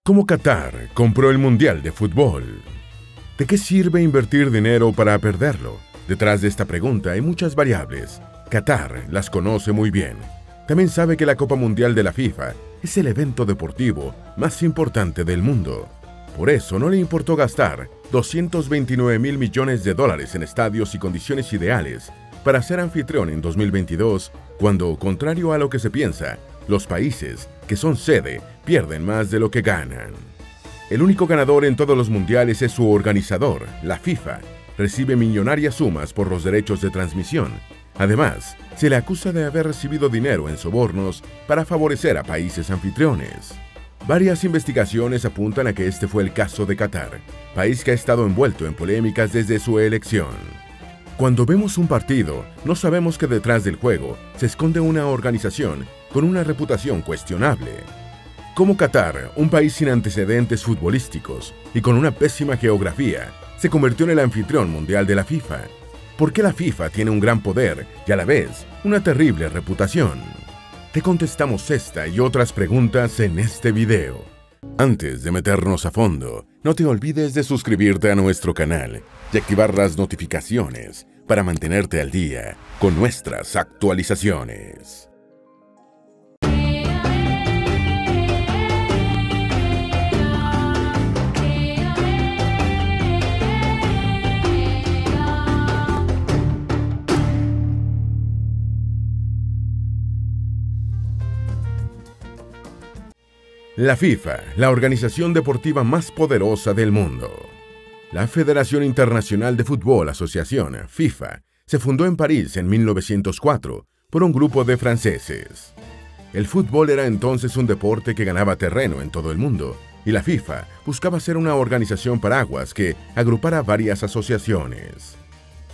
¿Cómo Qatar compró el Mundial de Fútbol? ¿De qué sirve invertir dinero para perderlo? Detrás de esta pregunta hay muchas variables. Qatar las conoce muy bien. También sabe que la Copa Mundial de la FIFA es el evento deportivo más importante del mundo. Por eso no le importó gastar 229.000 millones de dólares en estadios y condiciones ideales para ser anfitrión en 2022, cuando, contrario a lo que se piensa, los países que son sede pierden más de lo que ganan. El único ganador en todos los mundiales es su organizador, la FIFA. Recibe millonarias sumas por los derechos de transmisión. Además, se le acusa de haber recibido dinero en sobornos para favorecer a países anfitriones. Varias investigaciones apuntan a que este fue el caso de Qatar, país que ha estado envuelto en polémicas desde su elección. Cuando vemos un partido, no sabemos que detrás del juego se esconde una organización con una reputación cuestionable. Como Qatar, un país sin antecedentes futbolísticos y con una pésima geografía, se convirtió en el anfitrión mundial de la FIFA. ¿Por qué la FIFA tiene un gran poder y a la vez una terrible reputación? Te contestamos esta y otras preguntas en este video. Antes de meternos a fondo, no te olvides de suscribirte a nuestro canal y activar las notificaciones para mantenerte al día con nuestras actualizaciones. La FIFA, la organización deportiva más poderosa del mundo. La Federación Internacional de Fútbol Asociación, FIFA, se fundó en París en 1904 por un grupo de franceses. El fútbol era entonces un deporte que ganaba terreno en todo el mundo, y la FIFA buscaba ser una organización paraguas que agrupara varias asociaciones.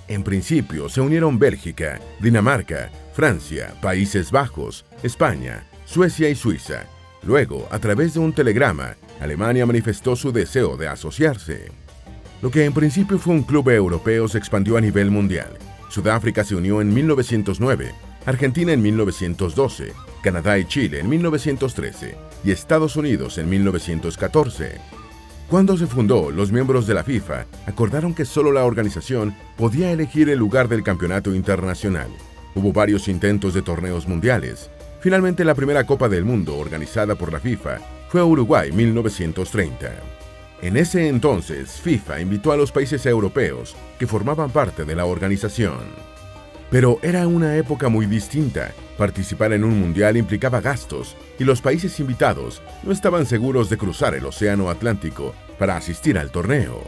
En principio se unieron Bélgica, Dinamarca, Francia, Países Bajos, España, Suecia y Suiza. Luego, a través de un telegrama, Alemania manifestó su deseo de asociarse. Lo que en principio fue un club europeo se expandió a nivel mundial. Sudáfrica se unió en 1909, Argentina en 1912, Canadá y Chile en 1913 y Estados Unidos en 1914. Cuando se fundó, los miembros de la FIFA acordaron que solo la organización podía elegir el lugar del campeonato internacional. Hubo varios intentos de torneos mundiales. Finalmente, la primera Copa del Mundo organizada por la FIFA fue a Uruguay 1930. En ese entonces, FIFA invitó a los países europeos que formaban parte de la organización. Pero era una época muy distinta. Participar en un mundial implicaba gastos y los países invitados no estaban seguros de cruzar el Océano Atlántico para asistir al torneo.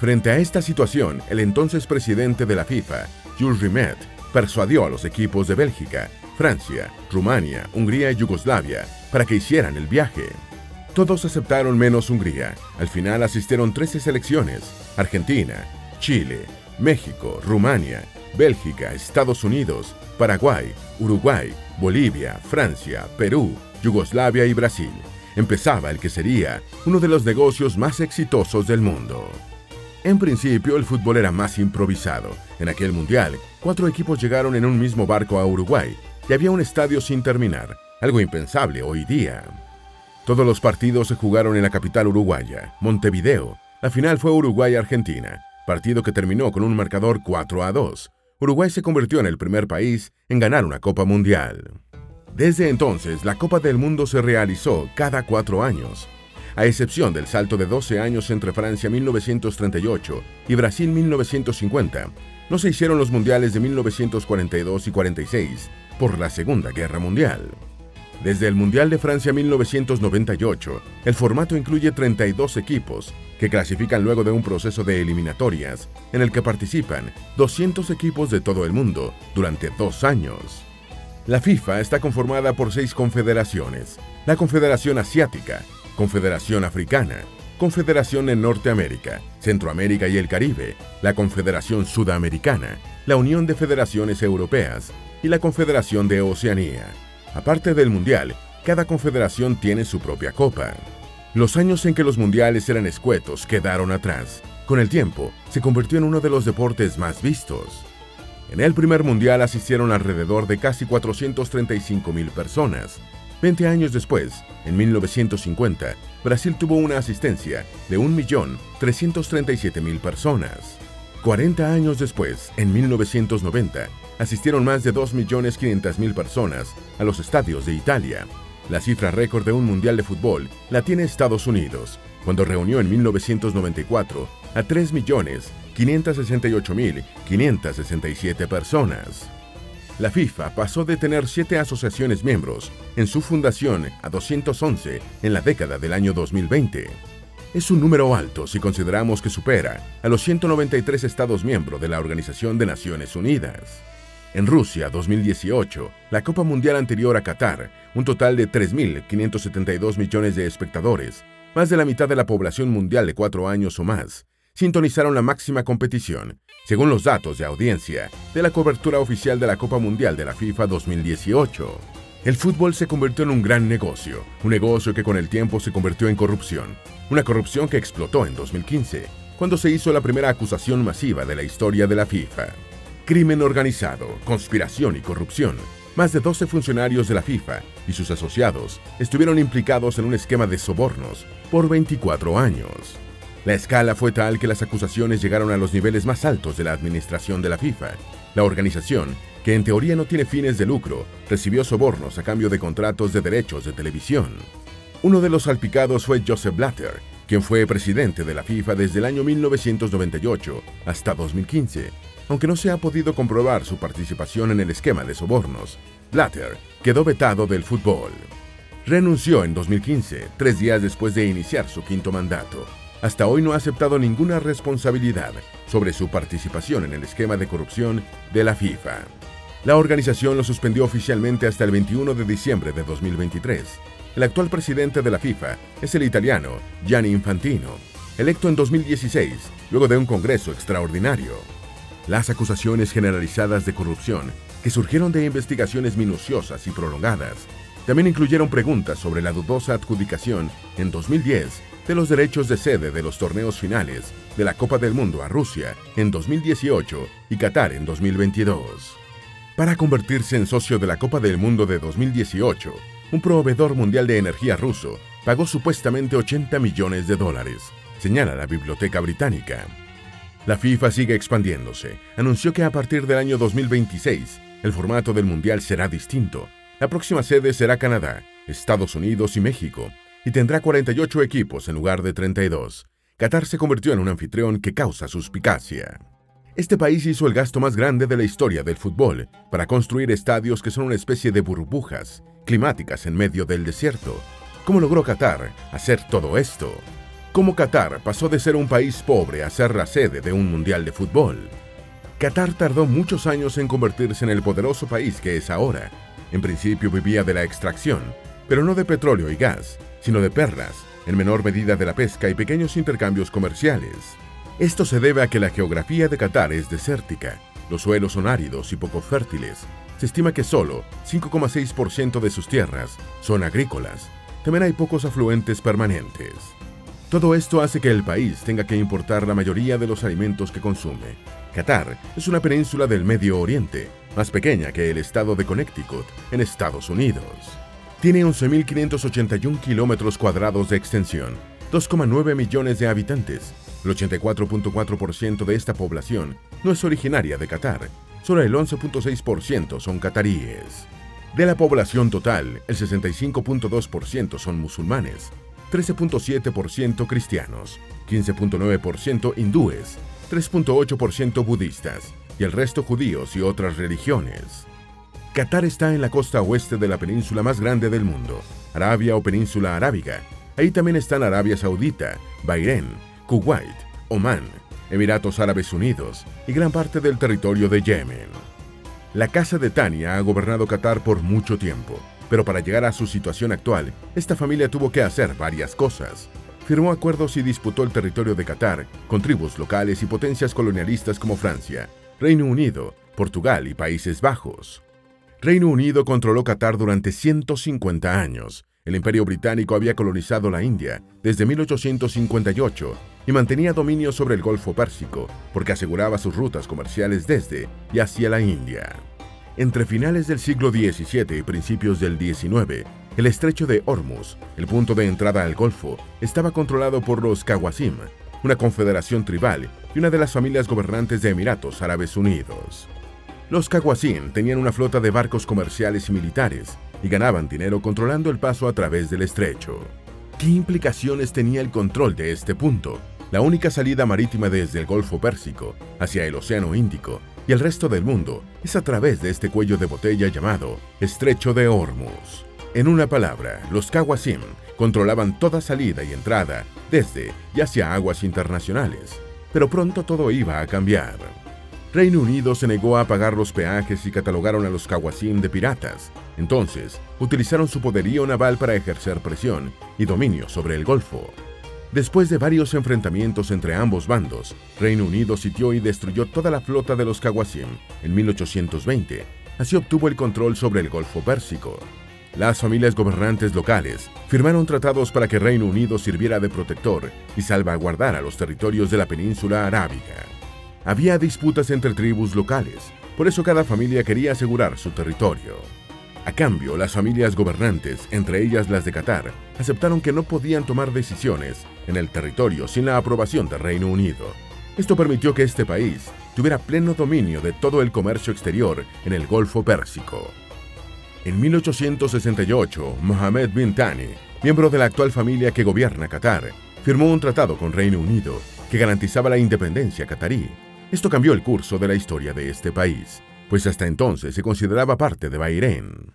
Frente a esta situación, el entonces presidente de la FIFA, Jules Rimet, persuadió a los equipos de Bélgica, Francia, Rumania, Hungría y Yugoslavia para que hicieran el viaje. Todos aceptaron menos Hungría. Al final asistieron 13 selecciones: Argentina, Chile, México, Rumania, Bélgica, Estados Unidos, Paraguay, Uruguay, Bolivia, Francia, Perú, Yugoslavia y Brasil. Empezaba el que sería uno de los negocios más exitosos del mundo. En principio, el fútbol era más improvisado. En aquel mundial, 4 equipos llegaron en un mismo barco a Uruguay y había un estadio sin terminar, algo impensable hoy día. Todos los partidos se jugaron en la capital uruguaya, Montevideo. La final fue Uruguay-Argentina, partido que terminó con un marcador 4-2. Uruguay se convirtió en el primer país en ganar una Copa Mundial. Desde entonces, la Copa del Mundo se realizó cada 4 años. A excepción del salto de 12 años entre Francia 1938 y Brasil 1950, no se hicieron los mundiales de 1942 y 46 por la Segunda Guerra Mundial. Desde el Mundial de Francia 1998, el formato incluye 32 equipos que clasifican luego de un proceso de eliminatorias en el que participan 200 equipos de todo el mundo durante 2 años. La FIFA está conformada por 6 confederaciones: la Confederación Asiática, Confederación Africana, Confederación en Norteamérica, Centroamérica y el Caribe, la Confederación Sudamericana, la Unión de Federaciones Europeas y la Confederación de Oceanía. Aparte del mundial, cada confederación tiene su propia copa. Los años en que los mundiales eran escuetos quedaron atrás. Con el tiempo, se convirtió en uno de los deportes más vistos. En el primer mundial asistieron alrededor de casi 435.000 personas. 20 años después, en 1950, Brasil tuvo una asistencia de 1.337.000 personas. 40 años después, en 1990, asistieron más de 2.500.000 personas a los estadios de Italia. La cifra récord de un mundial de fútbol la tiene Estados Unidos, cuando reunió en 1994 a 3.568.567 personas. La FIFA pasó de tener 7 asociaciones miembros en su fundación a 211 en la década del año 2020. Es un número alto si consideramos que supera a los 193 Estados miembros de la Organización de Naciones Unidas. En Rusia 2018, la Copa Mundial anterior a Qatar, un total de 3.572 millones de espectadores, más de la mitad de la población mundial de 4 años o más, sintonizaron la máxima competición, según los datos de audiencia de la cobertura oficial de la Copa Mundial de la FIFA 2018. El fútbol se convirtió en un gran negocio, un negocio que con el tiempo se convirtió en corrupción, una corrupción que explotó en 2015, cuando se hizo la primera acusación masiva de la historia de la FIFA. Crimen organizado, conspiración y corrupción. Más de 12 funcionarios de la FIFA y sus asociados estuvieron implicados en un esquema de sobornos por 24 años. La escala fue tal que las acusaciones llegaron a los niveles más altos de la administración de la FIFA. La organización, que en teoría no tiene fines de lucro, recibió sobornos a cambio de contratos de derechos de televisión. Uno de los salpicados fue Joseph Blatter, quien fue presidente de la FIFA desde el año 1998 hasta 2015. Aunque no se ha podido comprobar su participación en el esquema de sobornos, Blatter quedó vetado del fútbol. Renunció en 2015, 3 días después de iniciar su 5º mandato. Hasta hoy no ha aceptado ninguna responsabilidad sobre su participación en el esquema de corrupción de la FIFA. La organización lo suspendió oficialmente hasta el 21 de diciembre de 2023. El actual presidente de la FIFA es el italiano Gianni Infantino, electo en 2016, luego de un congreso extraordinario. Las acusaciones generalizadas de corrupción, que surgieron de investigaciones minuciosas y prolongadas, también incluyeron preguntas sobre la dudosa adjudicación en 2010 de los derechos de sede de los torneos finales de la Copa del Mundo a Rusia en 2018 y Qatar en 2022. Para convertirse en socio de la Copa del Mundo de 2018, un proveedor mundial de energía ruso pagó supuestamente $80 millones, señala la Biblioteca Británica. La FIFA sigue expandiéndose. Anunció que a partir del año 2026, el formato del Mundial será distinto. La próxima sede será Canadá, Estados Unidos y México, y tendrá 48 equipos en lugar de 32. Qatar se convirtió en un anfitrión que causa suspicacia. Este país hizo el gasto más grande de la historia del fútbol para construir estadios que son una especie de burbujas climáticas en medio del desierto. ¿Cómo logró Qatar hacer todo esto? ¿Cómo Qatar pasó de ser un país pobre a ser la sede de un mundial de fútbol? Qatar tardó muchos años en convertirse en el poderoso país que es ahora. En principio vivía de la extracción, pero no de petróleo y gas, sino de perlas, en menor medida de la pesca y pequeños intercambios comerciales. Esto se debe a que la geografía de Qatar es desértica, los suelos son áridos y poco fértiles. Se estima que solo 5,6% de sus tierras son agrícolas. También hay pocos afluentes permanentes. Todo esto hace que el país tenga que importar la mayoría de los alimentos que consume. Qatar es una península del Medio Oriente, más pequeña que el estado de Connecticut, en Estados Unidos. Tiene 11.581 kilómetros cuadrados de extensión, 2,9 millones de habitantes. El 84.4% de esta población no es originaria de Qatar, solo el 11.6% son cataríes. De la población total, el 65.2% son musulmanes, 13.7% cristianos, 15.9% hindúes, 3.8% budistas y el resto judíos y otras religiones. Qatar está en la costa oeste de la península más grande del mundo, Arabia o Península Arábiga. Ahí también están Arabia Saudita, Bahrein, Kuwait, Omán, Emiratos Árabes Unidos y gran parte del territorio de Yemen. La Casa de Tania ha gobernado Qatar por mucho tiempo, pero para llegar a su situación actual, esta familia tuvo que hacer varias cosas. Firmó acuerdos y disputó el territorio de Qatar con tribus locales y potencias colonialistas como Francia, Reino Unido, Portugal y Países Bajos. Reino Unido controló Qatar durante 150 años. El Imperio Británico había colonizado la India desde 1858 y mantenía dominio sobre el Golfo Pérsico porque aseguraba sus rutas comerciales desde y hacia la India. Entre finales del siglo XVII y principios del XIX, El estrecho de Hormuz, el punto de entrada al Golfo, estaba controlado por los Qawasim, una confederación tribal y una de las familias gobernantes de Emiratos Árabes Unidos. Los Qawasim tenían una flota de barcos comerciales y militares y ganaban dinero controlando el paso a través del estrecho. ¿Qué implicaciones tenía el control de este punto? La única salida marítima desde el Golfo Pérsico hacia el Océano Índico y el resto del mundo es a través de este cuello de botella llamado Estrecho de Hormuz. En una palabra, los Qawasim controlaban toda salida y entrada desde y hacia aguas internacionales, pero pronto todo iba a cambiar. Reino Unido se negó a pagar los peajes y catalogaron a los Qawasim de piratas. Entonces, utilizaron su poderío naval para ejercer presión y dominio sobre el Golfo. Después de varios enfrentamientos entre ambos bandos, Reino Unido sitió y destruyó toda la flota de los Qawasim en 1820. Así obtuvo el control sobre el Golfo Pérsico. Las familias gobernantes locales firmaron tratados para que Reino Unido sirviera de protector y salvaguardara los territorios de la península arábiga. Había disputas entre tribus locales, por eso cada familia quería asegurar su territorio. A cambio, las familias gobernantes, entre ellas las de Qatar, aceptaron que no podían tomar decisiones en el territorio sin la aprobación del Reino Unido. Esto permitió que este país tuviera pleno dominio de todo el comercio exterior en el Golfo Pérsico. En 1868, Mohammed bin Thani, miembro de la actual familia que gobierna Qatar, firmó un tratado con Reino Unido que garantizaba la independencia catarí. Esto cambió el curso de la historia de este país, pues hasta entonces se consideraba parte de Bahrein.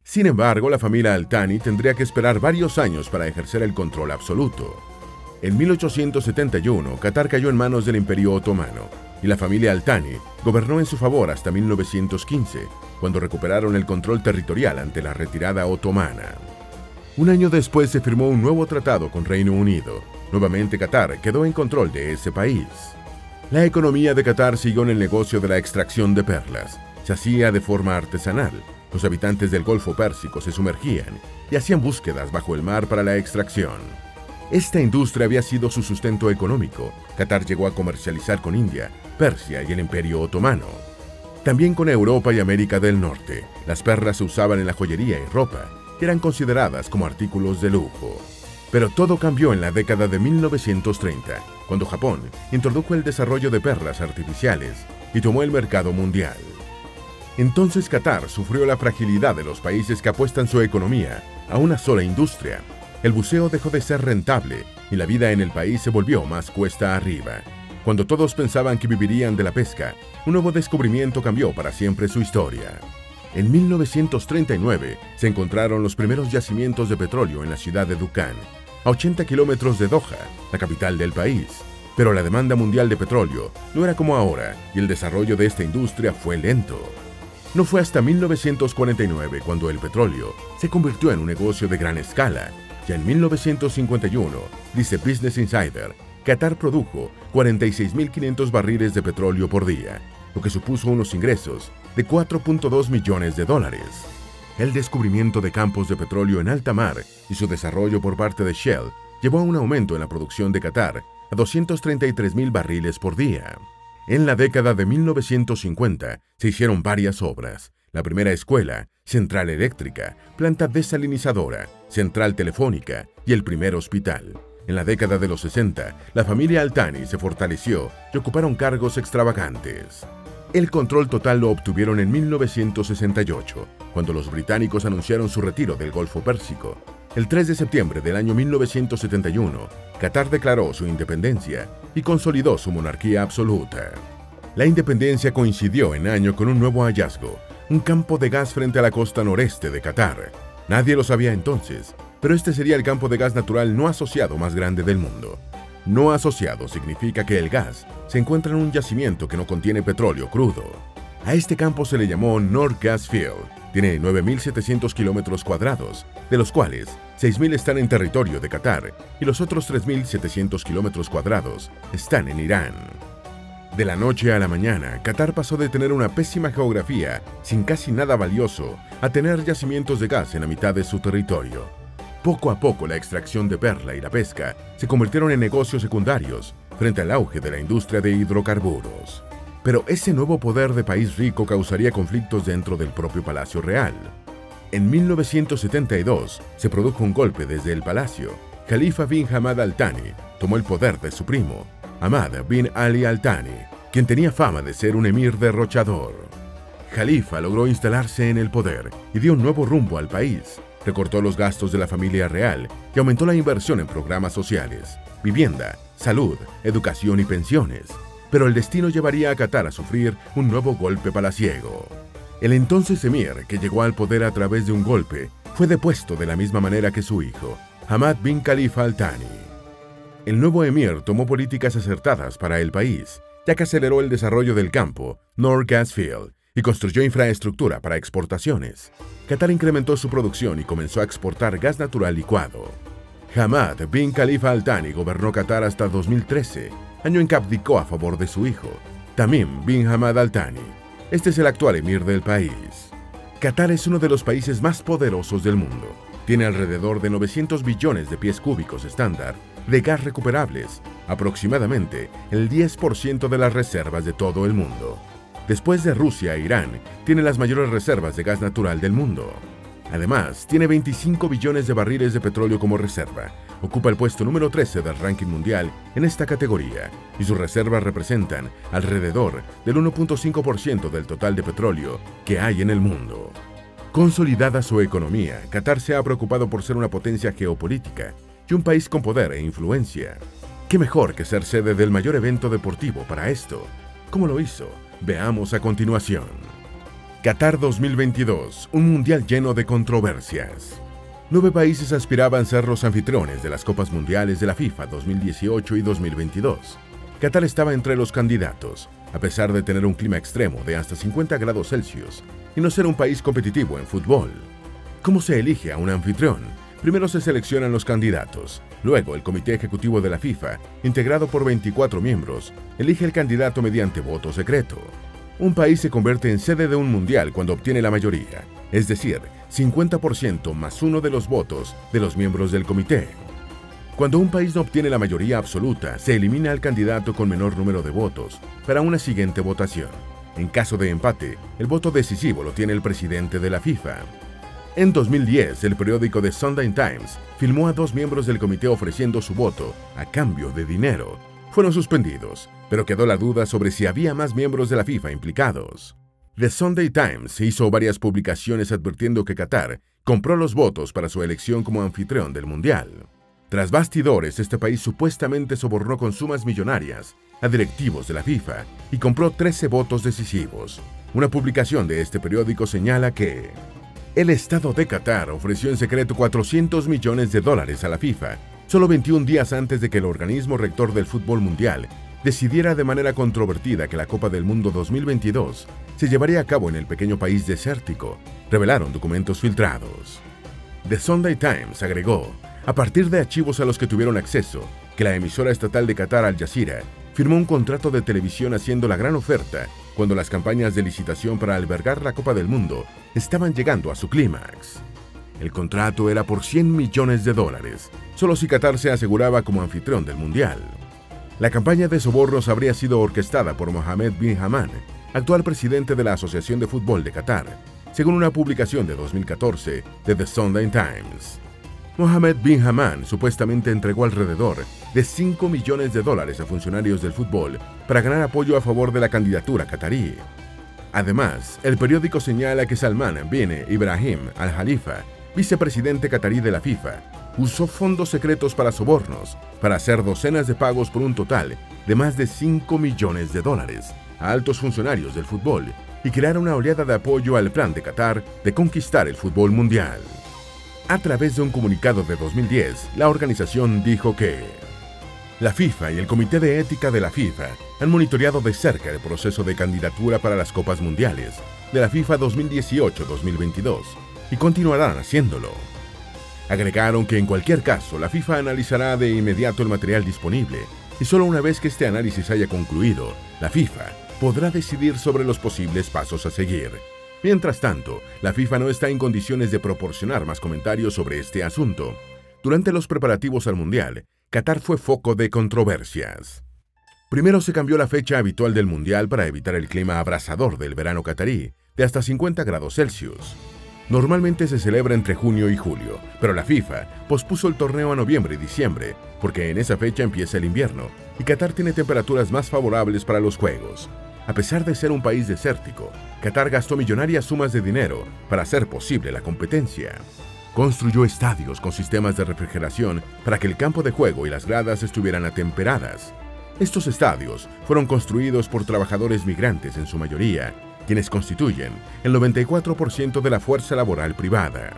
Sin embargo, la familia Al Thani tendría que esperar varios años para ejercer el control absoluto. En 1871, Qatar cayó en manos del Imperio Otomano, y la familia Al Thani gobernó en su favor hasta 1915, cuando recuperaron el control territorial ante la retirada otomana. Un año después se firmó un nuevo tratado con Reino Unido. Nuevamente Qatar quedó en control de ese país. La economía de Qatar siguió en el negocio de la extracción de perlas. Se hacía de forma artesanal. Los habitantes del Golfo Pérsico se sumergían y hacían búsquedas bajo el mar para la extracción. Esta industria había sido su sustento económico. Qatar llegó a comercializar con India, Persia y el Imperio Otomano. También con Europa y América del Norte. Las perlas se usaban en la joyería y ropa, que eran consideradas como artículos de lujo. Pero todo cambió en la década de 1930, cuando Japón introdujo el desarrollo de perlas artificiales y tomó el mercado mundial. Entonces Qatar sufrió la fragilidad de los países que apuestan su economía a una sola industria. El buceo dejó de ser rentable y la vida en el país se volvió más cuesta arriba. Cuando todos pensaban que vivirían de la pesca, un nuevo descubrimiento cambió para siempre su historia. En 1939 se encontraron los primeros yacimientos de petróleo en la ciudad de Dukhan, a 80 kilómetros de Doha, la capital del país. Pero la demanda mundial de petróleo no era como ahora y el desarrollo de esta industria fue lento. No fue hasta 1949 cuando el petróleo se convirtió en un negocio de gran escala. Ya en 1951, dice Business Insider, Qatar produjo 46.500 barriles de petróleo por día, lo que supuso unos ingresos de 4.2 millones de dólares. El descubrimiento de campos de petróleo en alta mar y su desarrollo por parte de Shell llevó a un aumento en la producción de Qatar a 233.000 barriles por día. En la década de 1950 se hicieron varias obras. La primera escuela, central eléctrica, planta desalinizadora, central telefónica y el primer hospital. En la década de los 60, la familia Al Thani se fortaleció y ocuparon cargos extravagantes. El control total lo obtuvieron en 1968, cuando los británicos anunciaron su retiro del Golfo Pérsico. El 3 de septiembre del año 1971, Qatar declaró su independencia y consolidó su monarquía absoluta. La independencia coincidió en año con un nuevo hallazgo, un campo de gas frente a la costa noreste de Qatar. Nadie lo sabía entonces, pero este sería el campo de gas natural no asociado más grande del mundo. No asociado significa que el gas se encuentra en un yacimiento que no contiene petróleo crudo. A este campo se le llamó North Gas Field. Tiene 9.700 kilómetros cuadrados, de los cuales 6.000 están en territorio de Qatar y los otros 3.700 kilómetros cuadrados están en Irán. De la noche a la mañana, Qatar pasó de tener una pésima geografía, sin casi nada valioso, a tener yacimientos de gas en la mitad de su territorio. Poco a poco la extracción de perla y la pesca se convirtieron en negocios secundarios frente al auge de la industria de hidrocarburos. Pero ese nuevo poder de país rico causaría conflictos dentro del propio Palacio Real. En 1972 se produjo un golpe desde el palacio. Khalifa bin Hamad Al Thani tomó el poder de su primo, Ahmad bin Ali Al Thani, quien tenía fama de ser un emir derrochador. Khalifa logró instalarse en el poder y dio un nuevo rumbo al país. Recortó los gastos de la familia real y aumentó la inversión en programas sociales, vivienda, salud, educación y pensiones. Pero el destino llevaría a Qatar a sufrir un nuevo golpe palaciego. El entonces emir, que llegó al poder a través de un golpe, fue depuesto de la misma manera que su hijo, Hamad bin Khalifa Al Thani. El nuevo emir tomó políticas acertadas para el país, ya que aceleró el desarrollo del campo, North Gas Field, y construyó infraestructura para exportaciones. Qatar incrementó su producción y comenzó a exportar gas natural licuado. Hamad bin Khalifa Al Thani gobernó Qatar hasta 2013, año en que abdicó a favor de su hijo, Tamim bin Hamad Al Thani. Este es el actual emir del país. Qatar es uno de los países más poderosos del mundo. Tiene alrededor de 900 billones de pies cúbicos estándar de gas recuperables, aproximadamente el 10% de las reservas de todo el mundo. Después de Rusia e Irán, tiene las mayores reservas de gas natural del mundo. Además, tiene 25 billones de barriles de petróleo como reserva. Ocupa el puesto número 13 del ranking mundial en esta categoría, y sus reservas representan alrededor del 1.5% del total de petróleo que hay en el mundo. Consolidada su economía, Qatar se ha preocupado por ser una potencia geopolítica y un país con poder e influencia. ¿Qué mejor que ser sede del mayor evento deportivo para esto? ¿Cómo lo hizo? Veamos a continuación. Qatar 2022, un mundial lleno de controversias. 9 países aspiraban a ser los anfitriones de las Copas Mundiales de la FIFA 2018 y 2022. Qatar estaba entre los candidatos, a pesar de tener un clima extremo de hasta 50 grados Celsius y no ser un país competitivo en fútbol. ¿Cómo se elige a un anfitrión? Primero se seleccionan los candidatos. Luego, el Comité Ejecutivo de la FIFA, integrado por 24 miembros, elige el candidato mediante voto secreto. Un país se convierte en sede de un mundial cuando obtiene la mayoría, es decir, 50% más uno de los votos de los miembros del comité. Cuando un país no obtiene la mayoría absoluta, se elimina al candidato con menor número de votos para una siguiente votación. En caso de empate, el voto decisivo lo tiene el presidente de la FIFA. En 2010, el periódico The Sunday Times filmó a 2 miembros del comité ofreciendo su voto a cambio de dinero. Fueron suspendidos, pero quedó la duda sobre si había más miembros de la FIFA implicados. The Sunday Times hizo varias publicaciones advirtiendo que Qatar compró los votos para su elección como anfitrión del Mundial. Tras bastidores, este país supuestamente sobornó con sumas millonarias a directivos de la FIFA y compró 13 votos decisivos. Una publicación de este periódico señala que el Estado de Qatar ofreció en secreto $400 millones a la FIFA, solo 21 días antes de que el organismo rector del fútbol mundial decidiera de manera controvertida que la Copa del Mundo 2022 se llevaría a cabo en el pequeño país desértico, revelaron documentos filtrados. The Sunday Times agregó, a partir de archivos a los que tuvieron acceso, que la emisora estatal de Qatar, Al Jazeera, firmó un contrato de televisión haciendo la gran oferta cuando las campañas de licitación para albergar la Copa del Mundo estaban llegando a su clímax. El contrato era por $100 millones, solo si Qatar se aseguraba como anfitrión del Mundial. La campaña de sobornos habría sido orquestada por Mohammed bin Hamad, actual presidente de la Asociación de Fútbol de Qatar, según una publicación de 2014 de The Sunday Times. Mohammed bin Hamad supuestamente entregó alrededor de $5 millones a funcionarios del fútbol para ganar apoyo a favor de la candidatura qatarí. Además, el periódico señala que Salman bin Ibrahim Al Khalifa, vicepresidente qatarí de la FIFA, usó fondos secretos para sobornos para hacer docenas de pagos por un total de más de $5 millones a altos funcionarios del fútbol y crear una oleada de apoyo al plan de Qatar de conquistar el fútbol mundial. A través de un comunicado de 2010, la organización dijo que la FIFA y el Comité de Ética de la FIFA han monitoreado de cerca el proceso de candidatura para las Copas Mundiales de la FIFA 2018-2022 y continuarán haciéndolo. Agregaron que en cualquier caso, la FIFA analizará de inmediato el material disponible y solo una vez que este análisis haya concluido, la FIFA podrá decidir sobre los posibles pasos a seguir. Mientras tanto, la FIFA no está en condiciones de proporcionar más comentarios sobre este asunto. Durante los preparativos al Mundial, Qatar fue foco de controversias. Primero se cambió la fecha habitual del Mundial para evitar el clima abrasador del verano qatarí, de hasta 50 grados Celsius. Normalmente se celebra entre junio y julio, pero la FIFA pospuso el torneo a noviembre y diciembre, porque en esa fecha empieza el invierno y Qatar tiene temperaturas más favorables para los Juegos. A pesar de ser un país desértico, Qatar gastó millonarias sumas de dinero para hacer posible la competencia. Construyó estadios con sistemas de refrigeración para que el campo de juego y las gradas estuvieran atemperadas. Estos estadios fueron construidos por trabajadores migrantes en su mayoría, quienes constituyen el 94% de la fuerza laboral privada.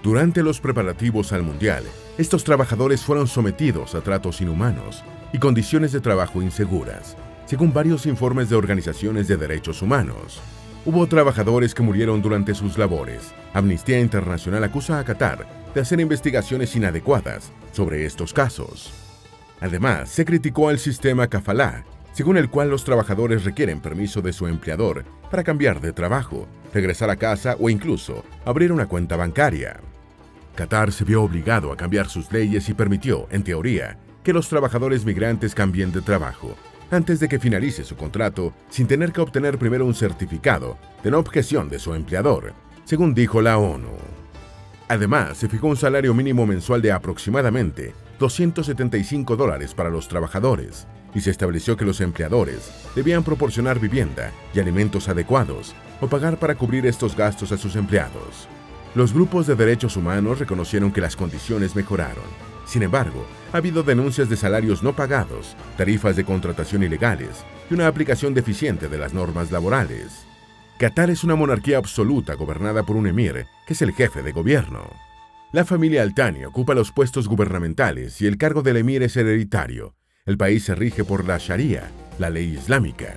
Durante los preparativos al Mundial, estos trabajadores fueron sometidos a tratos inhumanos y condiciones de trabajo inseguras, según varios informes de organizaciones de derechos humanos. Hubo trabajadores que murieron durante sus labores. Amnistía Internacional acusa a Qatar de hacer investigaciones inadecuadas sobre estos casos. Además, se criticó al sistema kafalá, según el cual los trabajadores requieren permiso de su empleador para cambiar de trabajo, regresar a casa o incluso abrir una cuenta bancaria. Qatar se vio obligado a cambiar sus leyes y permitió, en teoría, que los trabajadores migrantes cambien de trabajo antes de que finalice su contrato sin tener que obtener primero un certificado de no objeción de su empleador, según dijo la ONU. Además, se fijó un salario mínimo mensual de aproximadamente $275 para los trabajadores y se estableció que los empleadores debían proporcionar vivienda y alimentos adecuados o pagar para cubrir estos gastos a sus empleados. Los grupos de derechos humanos reconocieron que las condiciones mejoraron. Sin embargo, ha habido denuncias de salarios no pagados, tarifas de contratación ilegales y una aplicación deficiente de las normas laborales. Qatar es una monarquía absoluta gobernada por un emir, que es el jefe de gobierno. La familia Al Thani ocupa los puestos gubernamentales y el cargo del emir es hereditario. El país se rige por la Sharia, la ley islámica.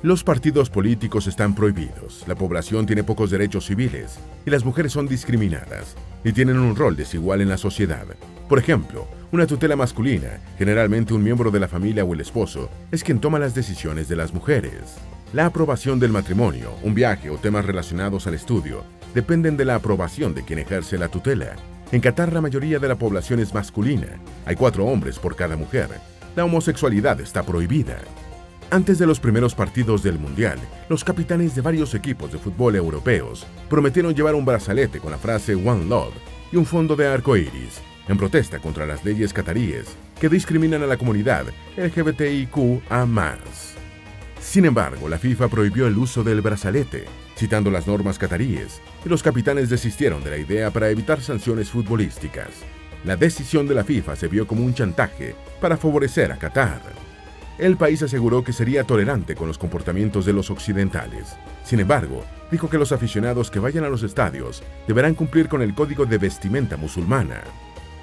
Los partidos políticos están prohibidos, la población tiene pocos derechos civiles y las mujeres son discriminadas y tienen un rol desigual en la sociedad. Por ejemplo, una tutela masculina, generalmente un miembro de la familia o el esposo, es quien toma las decisiones de las mujeres. La aprobación del matrimonio, un viaje o temas relacionados al estudio dependen de la aprobación de quien ejerce la tutela. En Qatar la mayoría de la población es masculina, hay 4 hombres por cada mujer. La homosexualidad está prohibida. Antes de los primeros partidos del Mundial, los capitanes de varios equipos de fútbol europeos prometieron llevar un brazalete con la frase One Love y un fondo de arco iris, en protesta contra las leyes cataríes que discriminan a la comunidad LGBTIQA+. Sin embargo, la FIFA prohibió el uso del brazalete, citando las normas cataríes, y los capitanes desistieron de la idea para evitar sanciones futbolísticas. La decisión de la FIFA se vio como un chantaje para favorecer a Qatar. El país aseguró que sería tolerante con los comportamientos de los occidentales. Sin embargo, dijo que los aficionados que vayan a los estadios deberán cumplir con el código de vestimenta musulmana.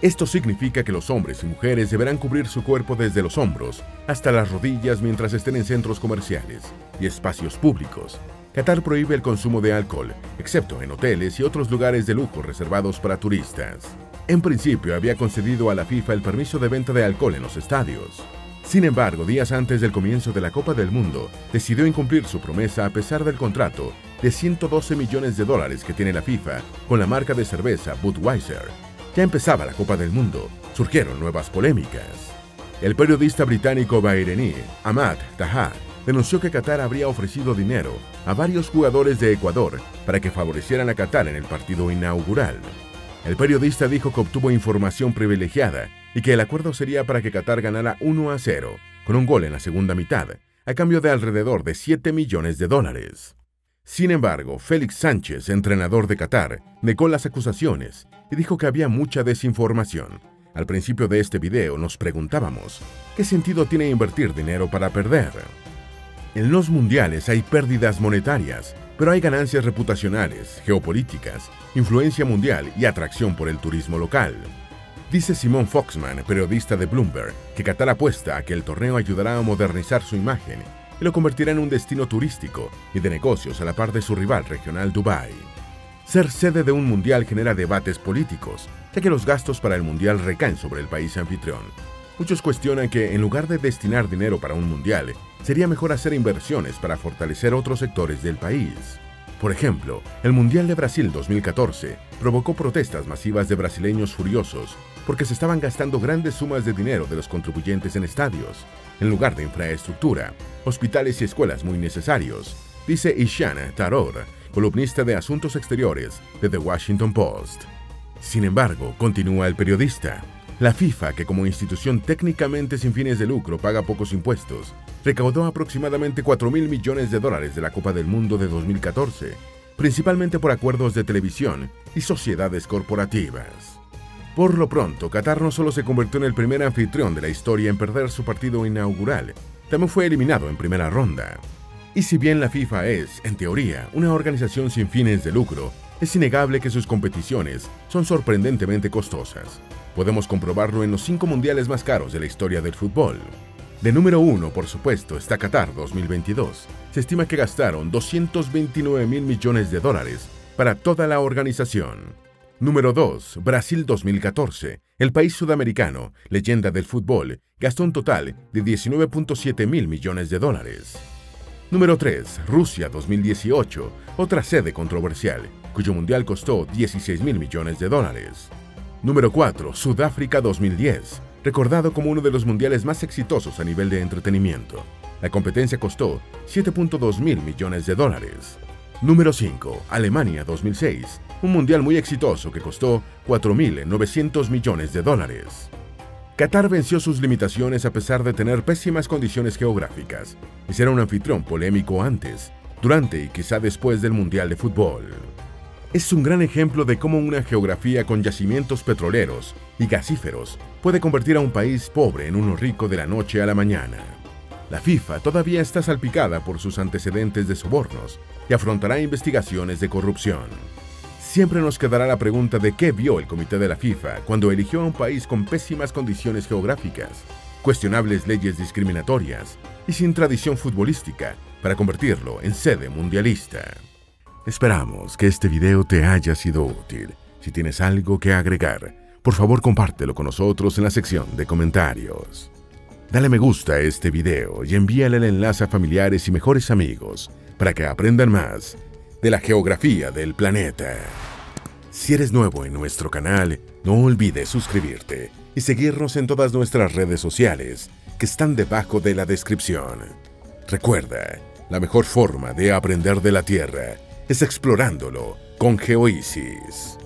Esto significa que los hombres y mujeres deberán cubrir su cuerpo desde los hombros hasta las rodillas mientras estén en centros comerciales y espacios públicos. Qatar prohíbe el consumo de alcohol, excepto en hoteles y otros lugares de lujo reservados para turistas. En principio, había concedido a la FIFA el permiso de venta de alcohol en los estadios. Sin embargo, días antes del comienzo de la Copa del Mundo, decidió incumplir su promesa a pesar del contrato de $112 millones que tiene la FIFA con la marca de cerveza Budweiser. Ya empezaba la Copa del Mundo, surgieron nuevas polémicas. El periodista británico bahrení Ahmad Taha denunció que Qatar habría ofrecido dinero a varios jugadores de Ecuador para que favorecieran a Qatar en el partido inaugural. El periodista dijo que obtuvo información privilegiada y que el acuerdo sería para que Qatar ganara 1-0, con un gol en la segunda mitad, a cambio de alrededor de $7 millones. Sin embargo, Félix Sánchez, entrenador de Qatar, negó las acusaciones y dijo que había mucha desinformación. Al principio de este video nos preguntábamos, ¿qué sentido tiene invertir dinero para perder? En los mundiales hay pérdidas monetarias, pero hay ganancias reputacionales, geopolíticas, influencia mundial y atracción por el turismo local. Dice Simon Foxman, periodista de Bloomberg, que Qatar apuesta a que el torneo ayudará a modernizar su imagen y lo convertirá en un destino turístico y de negocios a la par de su rival regional Dubái. Ser sede de un mundial genera debates políticos, ya que los gastos para el mundial recaen sobre el país anfitrión. Muchos cuestionan que, en lugar de destinar dinero para un mundial, sería mejor hacer inversiones para fortalecer otros sectores del país. Por ejemplo, el Mundial de Brasil 2014 provocó protestas masivas de brasileños furiosos porque se estaban gastando grandes sumas de dinero de los contribuyentes en estadios, en lugar de infraestructura, hospitales y escuelas muy necesarios, dice Ishan Taror, columnista de Asuntos Exteriores de The Washington Post. Sin embargo, continúa el periodista, la FIFA, que como institución técnicamente sin fines de lucro paga pocos impuestos, recaudó aproximadamente $4.000 millones de la Copa del Mundo de 2014, principalmente por acuerdos de televisión y sociedades corporativas. Por lo pronto, Qatar no solo se convirtió en el primer anfitrión de la historia en perder su partido inaugural, también fue eliminado en primera ronda. Y si bien la FIFA es, en teoría, una organización sin fines de lucro, es innegable que sus competiciones son sorprendentemente costosas. Podemos comprobarlo en los 5 mundiales más caros de la historia del fútbol. De número 1, por supuesto, está Qatar 2022. Se estima que gastaron $229.000 millones para toda la organización. Número 2, Brasil 2014. El país sudamericano, leyenda del fútbol, gastó un total de $19.7 mil millones. Número 3, Rusia 2018, otra sede controversial, cuyo mundial costó $16.000 millones. Número 4, Sudáfrica 2010, recordado como uno de los mundiales más exitosos a nivel de entretenimiento. La competencia costó $7.2 mil millones. Número 5, Alemania 2006, un mundial muy exitoso que costó $4.900 millones. Qatar venció sus limitaciones a pesar de tener pésimas condiciones geográficas y ser un anfitrión polémico antes, durante y quizá después del Mundial de Fútbol. Es un gran ejemplo de cómo una geografía con yacimientos petroleros y gasíferos puede convertir a un país pobre en uno rico de la noche a la mañana. La FIFA todavía está salpicada por sus antecedentes de sobornos y afrontará investigaciones de corrupción. Siempre nos quedará la pregunta de qué vio el comité de la FIFA cuando eligió a un país con pésimas condiciones geográficas, cuestionables leyes discriminatorias y sin tradición futbolística para convertirlo en sede mundialista. Esperamos que este video te haya sido útil. Si tienes algo que agregar, por favor compártelo con nosotros en la sección de comentarios. Dale me gusta a este video y envíale el enlace a familiares y mejores amigos para que aprendan más de la geografía del planeta. Si eres nuevo en nuestro canal, no olvides suscribirte y seguirnos en todas nuestras redes sociales que están debajo de la descripción. Recuerda, la mejor forma de aprender de la Tierra es explorándolo con GeoEasy's.